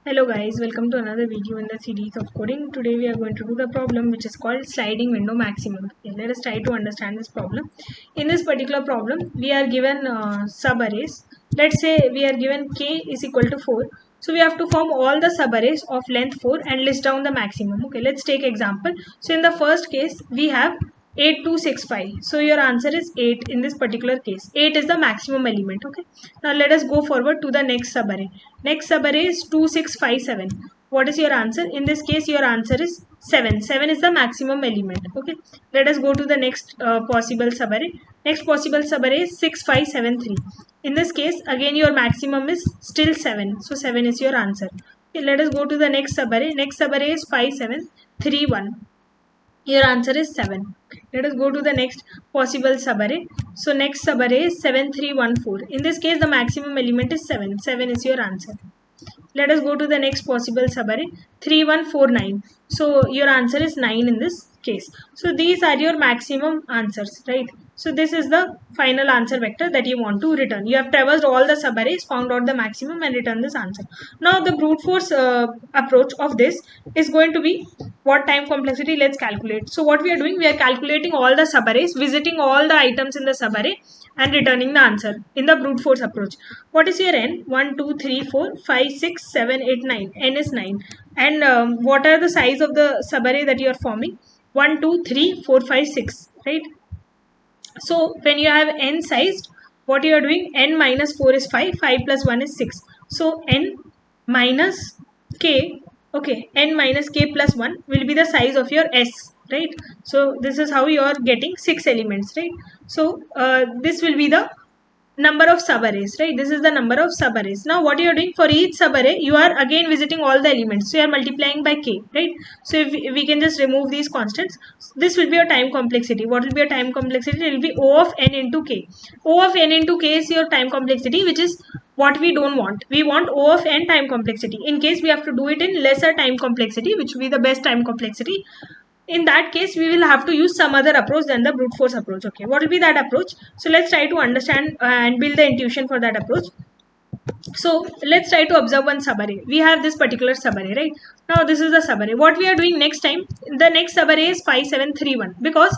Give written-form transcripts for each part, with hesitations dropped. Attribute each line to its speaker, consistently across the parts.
Speaker 1: Hello guys, welcome to another video in the series of coding. Today we are going to do the problem which is called sliding window maximum. Okay, let us try to understand this problem. In this particular problem, we are given subarrays. Let's say we are given k is equal to 4. So we have to form all the subarrays of length 4 and list down the maximum. Okay, let's take example. So in the first case, we have 8265. So your answer is 8 in this particular case. 8 is the maximum element. Okay. Now let us go forward to the next subarray. Next subarray is 2657. What is your answer? In this case, your answer is 7. 7 is the maximum element. Okay. Let us go to the next possible subarray. Next possible subarray is 6573. In this case, again your maximum is still 7. So 7 is your answer. Okay, let us go to the next subarray. Next subarray is 5731. Your answer is 7. Let us go to the next possible subarray. So next subarray is 7314. In this case, the maximum element is 7. 7 is your answer. Let us go to the next possible subarray, 3149. So your answer is 9 in this case. So these are your maximum answers, right? So this is the final answer vector that you want to return. You have traversed all the subarrays, found out the maximum and returned this answer. Now the brute force approach of this is going to be what time complexity? Let's calculate. So what we are doing, we are calculating all the subarrays, visiting all the items in the subarray and returning the answer in the brute force approach. What is your n? 1, 2, 3, 4, 5, 6, 7, 8, 9. N is 9. And what are the size of the subarray that you are forming? 1, 2, 3, 4, 5, 6. Right? So when you have n sized, what you are doing? N minus 4 is 5. 5 plus 1 is 6. So n minus k, okay, n minus k plus 1 will be the size of your S, right? So this is how you are getting 6 elements, right? So this will be the number of subarrays, right? This is the number of subarrays. Now what you are doing for each subarray, you are again visiting all the elements. So you are multiplying by k, right? So if we can just remove these constants, this will be your time complexity. What will be your time complexity? It will be O of n into k. O of n into k is your time complexity, which is what we don't want. We want O of n time complexity. In case we have to do it in lesser time complexity, which will be the best time complexity, in that case we will have to use some other approach than the brute force approach. Okay, what will be that approach? So let's try to understand and build the intuition for that approach. So let's try to observe one subarray. We have this particular subarray, right? Now this is the subarray. What we are doing next time, the next subarray is 5731, because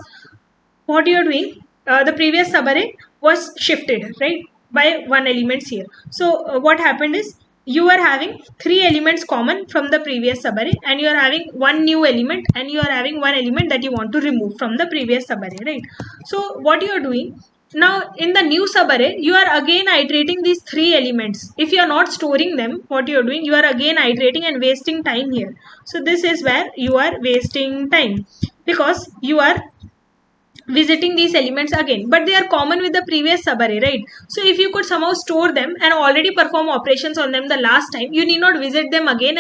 Speaker 1: what you are doing, the previous subarray was shifted, right, by one elements here. So what happened is, you are having 3 elements common from the previous subarray, and you are having one new element, and you are having one element that you want to remove from the previous subarray, right? So what you are doing now, in the new subarray, you are again iterating these 3 elements. If you are not storing them, what you are doing, you are again iterating and wasting time here. So this is where you are wasting time, because you are visiting these elements again, but they are common with the previous subarray, right? So if you could somehow store them and already perform operations on them the last time, you need not visit them again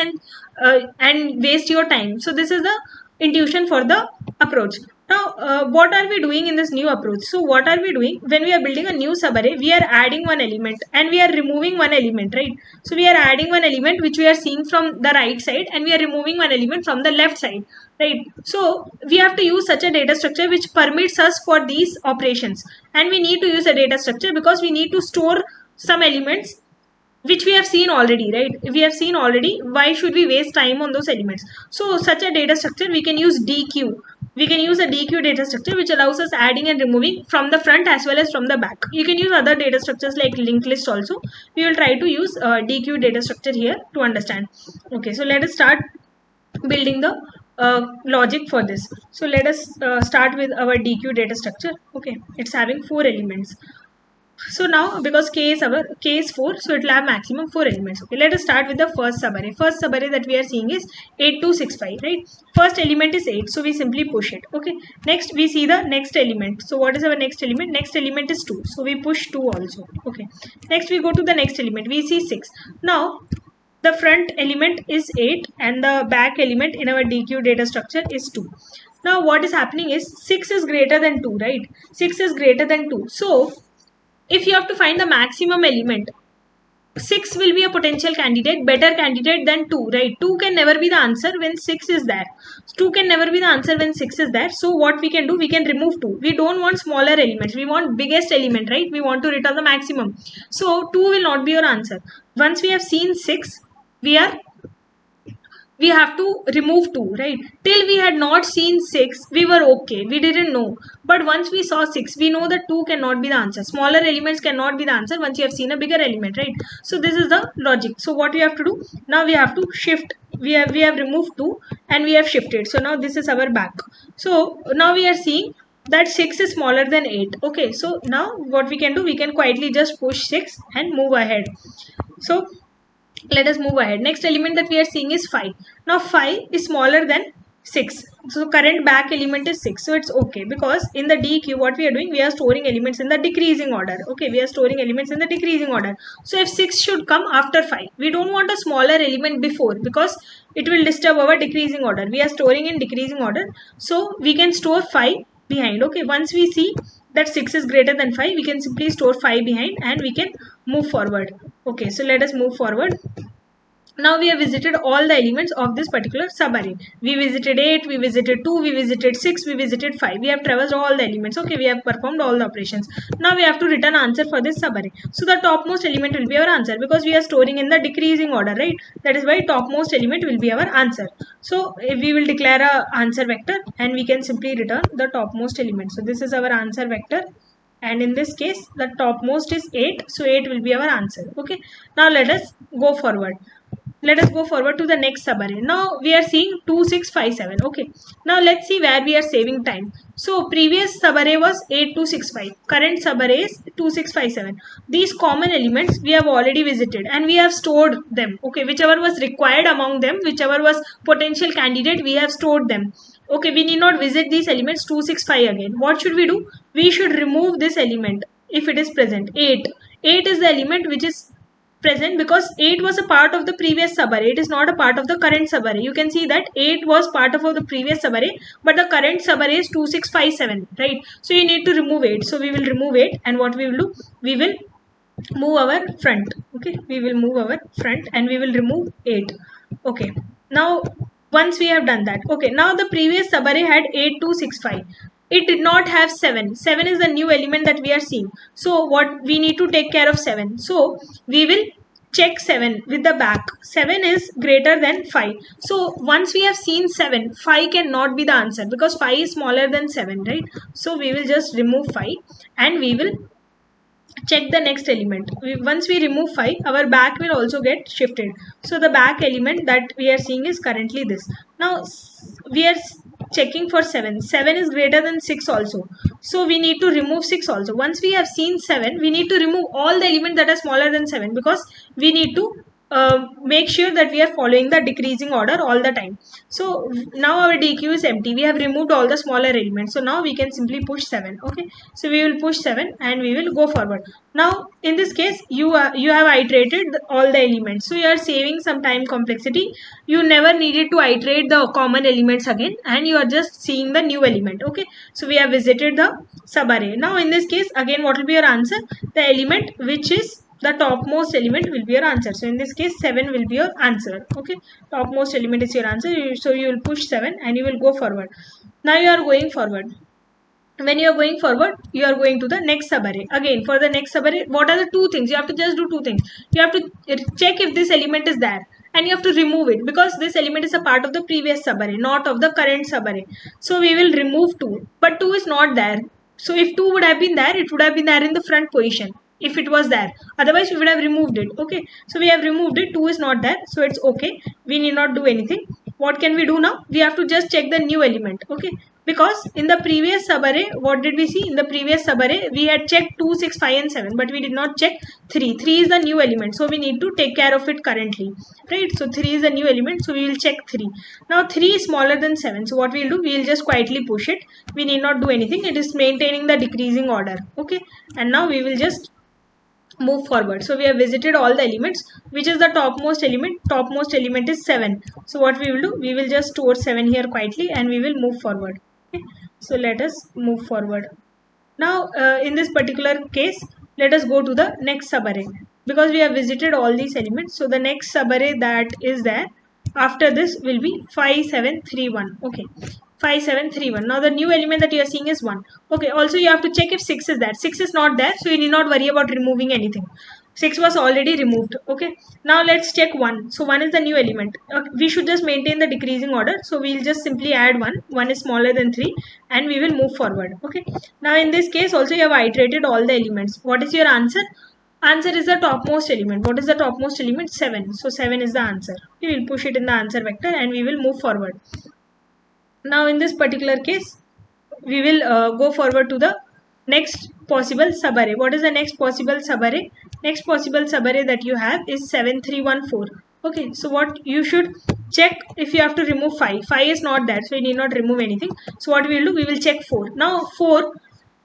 Speaker 1: and waste your time. So this is the intuition for the approach. Now what are we doing in this new approach? So what are we doing when we are building a new subarray? We are adding one element and we are removing one element, right? So we are adding one element which we are seeing from the right side, and we are removing one element from the left side, right? So we have to use such a data structure which permits us for these operations, and we need to use a data structure because we need to store some elements which we have seen already, right? We have seen already. Why should we waste time on those elements? So such a data structure, we can use DQ. We can use a DQ data structure which allows us adding and removing from the front as well as from the back. You can use other data structures like linked list also. We will try to use DQ data structure here to understand. Okay, so let us start building the logic for this. So let us start with our DQ data structure. Okay, it's having 4 elements. So now, because k is 4, so it will have maximum 4 elements. Okay, let us start with the first subarray. First subarray that we are seeing is 8265, right? First element is 8, so we simply push it. Okay, next we see the next element. So what is our next element? Next element is 2, so we push 2 also. Okay, next we go to the next element. We see 6. Now the front element is 8 and the back element in our DQ data structure is 2. Now what is happening is 6 is greater than 2, right? 6 is greater than 2. So if you have to find the maximum element, 6 will be a potential candidate, better candidate than 2, right? 2 can never be the answer when 6 is there. 2 can never be the answer when 6 is there. So what we can do, we can remove 2. We don't want smaller elements. We want biggest element, right? We want to return the maximum. So 2 will not be your answer. Once we have seen 6, we are we have to remove 2, right? Till we had not seen 6, we were okay, we didn't know. But once we saw 6, we know that 2 cannot be the answer. Smaller elements cannot be the answer once you have seen a bigger element, right? So this is the logic. So what we have to do now, we have to shift. We have removed 2 and we have shifted. So now this is our back. So now we are seeing that 6 is smaller than 8. Okay, so now what we can do, we can quietly just push 6 and move ahead. So let us move ahead. Next element that we are seeing is 5. Now 5 is smaller than 6. So current back element is 6. So it's okay, because in the DQ what we are doing, we are storing elements in the decreasing order. Okay, we are storing elements in the decreasing order. So if 6 should come after 5, we don't want a smaller element before, because it will disturb our decreasing order. We are storing in decreasing order. So we can store 5 behind. Okay, once we see that 6 is greater than 5, we can simply store 5 behind and we can move forward. Okay, so let us move forward. Now we have visited all the elements of this particular subarray. We visited 8, we visited 2, we visited 6, we visited 5. We have traversed all the elements. Okay, we have performed all the operations. Now we have to return answer for this subarray. So the topmost element will be our answer, because we are storing in the decreasing order, right? That is why topmost element will be our answer. So we will declare a answer vector and we can simply return the topmost element. So this is our answer vector. And in this case, the topmost is 8. So 8 will be our answer. Okay. Now let us go forward. Let us go forward to the next subarray. Now we are seeing 2657. Okay. Now let's see where we are saving time. So previous subarray was 8265. Current subarray is 2657. These common elements we have already visited and we have stored them. Okay. Whichever was required among them, whichever was potential candidate, we have stored them. Okay. We need not visit these elements 265 again. What should we do? We should remove this element if it is present. 8. 8 is the element which is present, because 8 was a part of the previous subarray. It is not a part of the current subarray. You can see that 8 was part of the previous subarray, but the current subarray is 2657, right? So you need to remove 8. So we will remove 8, and what we will do, we will move our front. Okay, we will move our front and we will remove 8. Okay, now once we have done that, okay, now the previous subarray had 8265. It did not have 7. 7 is the new element that we are seeing. So what we need to take care of 7. So we will check 7 with the back. 7 is greater than 5. So once we have seen 7, 5 cannot be the answer, because 5 is smaller than 7, right? So we will just remove 5 and we will check the next element. Once we remove 5, our back will also get shifted. So the back element that we are seeing is currently this. Now we are checking for 7. 7 is greater than 6 also. So we need to remove 6 also. Once we have seen 7, we need to remove all the elements that are smaller than 7, because we need to make sure that we are following the decreasing order all the time. So now our DQ is empty. We have removed all the smaller elements. So now we can simply push 7. Okay. So we will push 7 and we will go forward. Now in this case, you have iterated all the elements. So you are saving some time complexity. You never needed to iterate the common elements again, and you are just seeing the new element. Okay. So we have visited the subarray. Now in this case, again, what will be your answer? The element which is the topmost element will be your answer. So in this case, 7 will be your answer. Okay, topmost element is your answer. So you will push 7 and you will go forward. Now you are going forward. When you are going forward, you are going to the next subarray. Again, for the next subarray, what are the two things? You have to just do two things. You have to check if this element is there, and you have to remove it, because this element is a part of the previous subarray, not of the current subarray. So we will remove 2, but 2 is not there. So if 2 would have been there, it would have been there in the front position. If it was there, otherwise we would have removed it. Okay, so we have removed it. 2 is not there, so it's okay. We need not do anything. What can we do now? We have to just check the new element. Okay, because in the previous subarray, what did we see? In the previous subarray, we had checked 2, 6, 5 and 7, but we did not check 3. 3 is the new element, so we need to take care of it currently, right? So 3 is the new element, so we will check 3. Now 3 is smaller than 7, so what we will do? We will just quietly push it. We need not do anything. It is maintaining the decreasing order. Okay, and now we will just move forward. So we have visited all the elements. Which is the topmost element? Topmost element is 7. So what we will do? We will just store 7 here quietly and we will move forward. Okay. So let us move forward. Now in this particular case, let us go to the next subarray, because we have visited all these elements. So the next subarray that is there after this will be 5731. Okay, 5731. Now the new element that you are seeing is 1. Okay, also you have to check if 6 is there. 6 is not there, so you need not worry about removing anything. 6 was already removed. Okay, now let's check 1. So 1 is the new element. We should just maintain the decreasing order. So we'll just simply add 1. 1 is smaller than 3 and we will move forward. Okay, now in this case also you have iterated all the elements. What is your answer? Answer is the topmost element. What is the topmost element? 7. So 7 is the answer. We will push it in the answer vector and we will move forward. Now in this particular case, we will go forward to the next possible subarray. What is the next possible subarray? Next possible subarray that you have is 7314. Okay, so what you should check if you have to remove 5. 5 is not there, so you need not remove anything. So what we will do, we will check 4. Now 4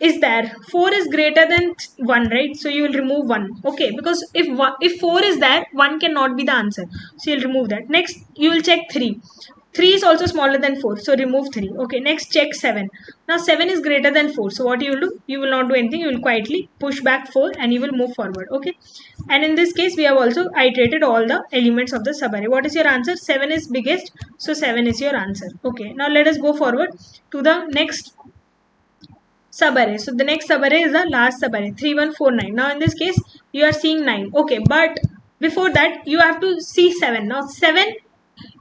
Speaker 1: is there. 4 is greater than 1, right? So you will remove 1. Okay, because if 4 is there, 1 cannot be the answer. So you'll remove that. Next, you will check 3. 3 is also smaller than 4, so remove 3. Okay, next check 7. Now 7 is greater than 4, so what you will do? You will not do anything, you will quietly push back 4 and you will move forward. Okay, and in this case we have also iterated all the elements of the subarray. What is your answer? 7 is biggest, so 7 is your answer. Okay, now let us go forward to the next subarray. So the next subarray is the last subarray, 3149. Now in this case you are seeing 9. Okay, but before that you have to see 7. Now 7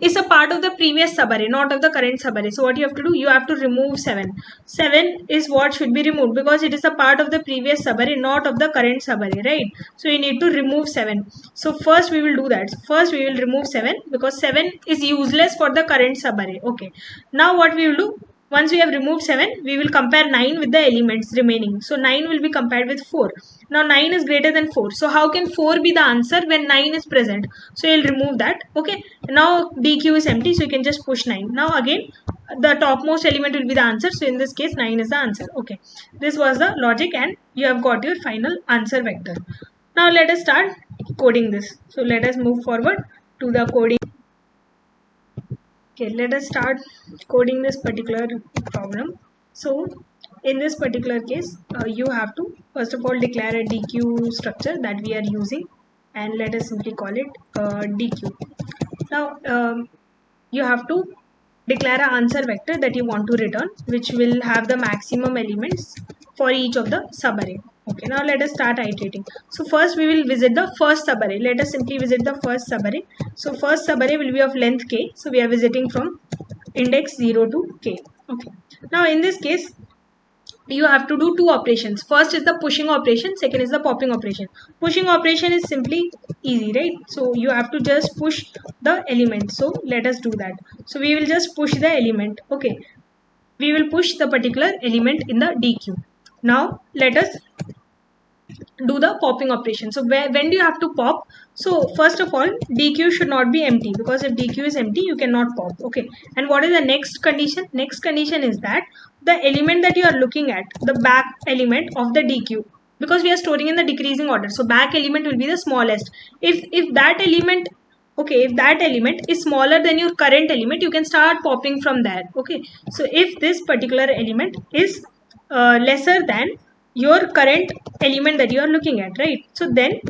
Speaker 1: is a part of the previous subarray, not of the current subarray. So what you have to do, you have to remove 7. 7 is what should be removed because it is a part of the previous subarray, not of the current subarray, right? So you need to remove 7. So first we will do that. First we will remove 7 because 7 is useless for the current subarray. Okay, now what we will do, once we have removed 7, we will compare 9 with the elements remaining. So 9 will be compared with 4. Now 9 is greater than 4. So how can 4 be the answer when 9 is present? So you'll remove that. Okay. Now DQ is empty. So you can just push 9. Now again, the topmost element will be the answer. So in this case, 9 is the answer. Okay. This was the logic and you have got your final answer vector. Now let us start coding this. So let us move forward to the coding. Okay, let us start coding this particular problem. So in this particular case, you have to first of all declare a DQ structure that we are using and let us simply call it DQ. Now you have to declare an answer vector that you want to return, which will have the maximum elements for each of the subarray. Okay, now let us start iterating. So first we will visit the first subarray. Let us simply visit the first subarray. So first subarray will be of length k. So we are visiting from index 0 to k. Okay. Now in this case, you have to do two operations. First is the pushing operation, second is the popping operation. Pushing operation is simply easy, right? So you have to just push the element. So let us do that. So we will just push the element. Okay, we will push the particular element in the DQ. Now let us do the popping operation. So when do you have to pop? So first of all, DQ should not be empty because if DQ is empty, you cannot pop. Okay, and what is the next condition? Next condition is that the element that you are looking at, the back element of the DQ, because we are storing in the decreasing order, so back element will be the smallest. If that element, okay, if that element is smaller than your current element, you can start popping from there. Okay, so if this particular element is lesser than your current element that you are looking at, right? So then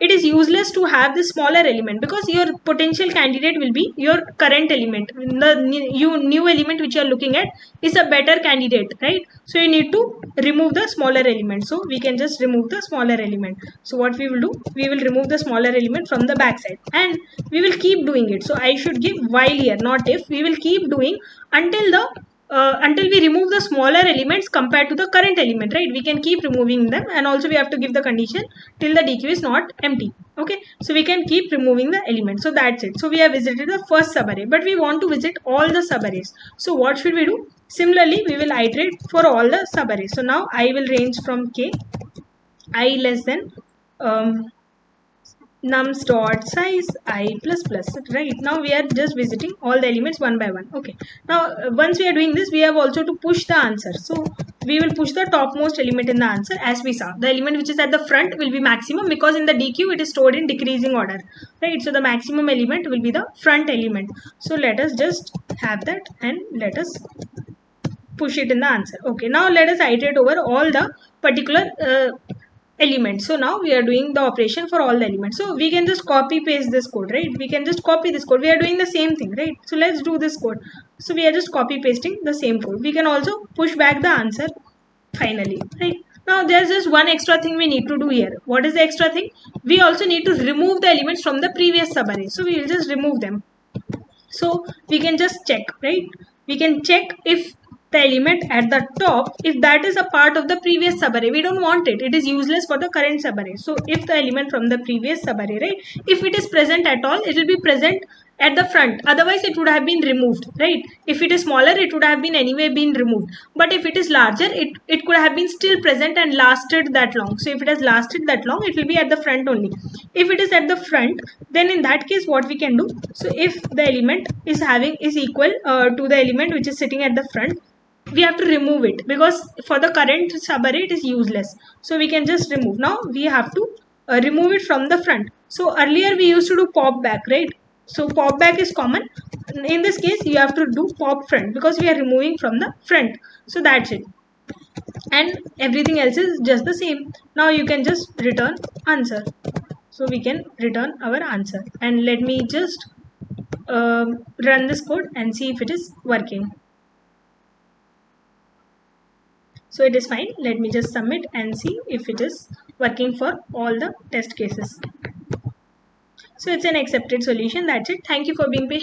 Speaker 1: it is useless to have this smaller element because your potential candidate will be your current element. The new element which you are looking at is a better candidate, right? So you need to remove the smaller element. So we can just remove the smaller element. So what we will do, we will remove the smaller element from the back side and we will keep doing it. So I should give while here, not if. We will keep doing until we remove the smaller elements compared to the current element, right? We can keep removing them and also we have to give the condition till the DQ is not empty. Okay, so we can keep removing the elements. So that's it. So we have visited the first subarray, but we want to visit all the subarrays. So what should we do? Similarly, we will iterate for all the subarrays. So now I will range from k, I less than nums dot size I plus plus, right? Now we are just visiting all the elements one by one. Okay, now once we are doing this, we have also to push the answer. So we will push the topmost element in the answer. As we saw, the element which is at the front will be maximum because in the DQ it is stored in decreasing order, right? So the maximum element will be the front element. So let us just have that and let us push it in the answer. Okay, now let us iterate over all the particular elements. So now we are doing the operation for all the elements. So we can just copy paste this code, right? We can just copy this code. We are doing the same thing, right? So let's do this code. So we are just copy pasting the same code. We can also push back the answer finally, right? Now there's just one extra thing we need to do here. What is the extra thing? We also need to remove the elements from the previous subarray. So we will just remove them. So we can just check, right? We can check if the element at the top, if that is a part of the previous subarray. We don't want it. It is useless for the current subarray. So if the element from the previous subarray, right, if it is present at all, it will be present at the front. Otherwise it would have been removed, right? If it is smaller, it would have been anyway been removed. But if it is larger, it could have been still present and lasted that long. So if it has lasted that long, it will be at the front only. If it is at the front, then in that case what we can do, so if the element is equal to the element which is sitting at the front, we have to remove it, because for the current subarray it is useless. So we can just remove. Now we have to remove it from the front. So earlier we used to do pop back, right? So pop back is common. In this case you have to do pop front, because we are removing from the front. So that's it, and everything else is just the same. Now you can just return answer. So we can return our answer, and let me just run this code and see if it is working. So it is fine. Let me just submit and see if it is working for all the test cases. So it's an accepted solution. That's it. Thank you for being patient.